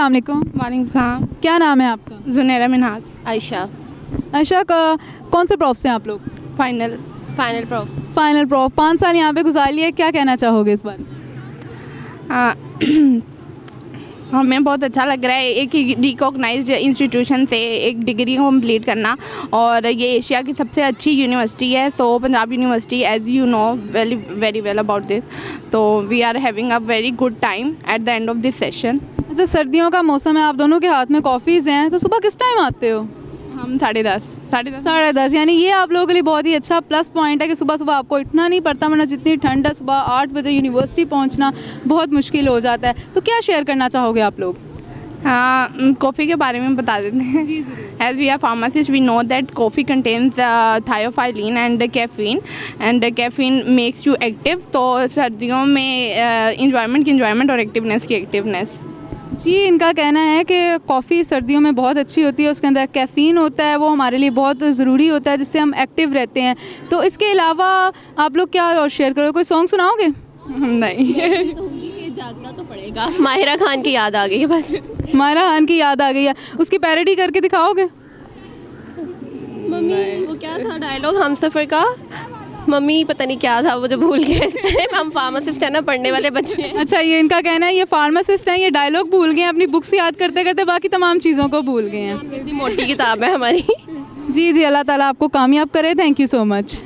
अस्सलाम वालेकुम। वालेकुम सलाम। क्या नाम है आपका? जुनैरा मिन्हाज। आयशा। आयशा का कौन से प्रॉफ से हैं आप लोग? Final. Final prof. Final prof. 5 साल यहाँ पे गुजार लिए, क्या कहना चाहोगे इस बारे में? हमें बहुत अच्छा लग रहा है एक रिकॉग्नाइज्ड इंस्टीट्यूशन से एक डिग्री कंप्लीट करना, और ये एशिया की सबसे अच्छी यूनिवर्सिटी है। तो Punjab university, as you know very well about this, तो we are having a very good time at the end of this session. अच्छा, सर्दियों का मौसम है, आप दोनों के हाथ में कॉफ़ीज़ हैं, तो सुबह किस टाइम आते हो? हम 10:30। 10:30, यानी ये आप लोगों के लिए बहुत ही अच्छा प्लस पॉइंट है कि सुबह सुबह आपको उठना नहीं पड़ता, वरना जितनी ठंड है सुबह 8 बजे यूनिवर्सिटी पहुंचना बहुत मुश्किल हो जाता है। तो क्या शेयर करना चाहोगे आप लोग? हाँ, कॉफ़ी के बारे में बता देते हैं। As we are pharmacist, we know that coffee contains theophylline and caffeine makes you active. तो सर्दियों में इंजॉयमेंट और एक्टिवनेस की एक्टिवनेस। जी, इनका कहना है कि कॉफ़ी सर्दियों में बहुत अच्छी होती है, उसके अंदर कैफ़ीन होता है, वो हमारे लिए बहुत ज़रूरी होता है, जिससे हम एक्टिव रहते हैं। तो इसके अलावा आप लोग क्या और शेयर करो, कोई सॉन्ग सुनाओगे? नहीं। जागना तो पड़ेगा। माहिरा खान की याद आ गई है बस। माहिरा खान की याद आ गई है, उसकी पैरोडी करके दिखाओगे? मम्मी वो क्या था डायलॉग हम सफ़र का? मम्मी पता नहीं क्या था, वो जो भूल गए। इस टाइम हम फार्मासिस्ट है ना, पढ़ने वाले बच्चे हैं। अच्छा, ये इनका कहना है ये फार्मासिस्ट हैं, ये डायलॉग भूल गए हैं, अपनी बुक्स याद करते करते बाकी तमाम चीज़ों को भूल गए हैं। इतनी मोटी किताब है हमारी। जी जी, अल्लाह ताला आपको कामयाब करे। Thank you so much.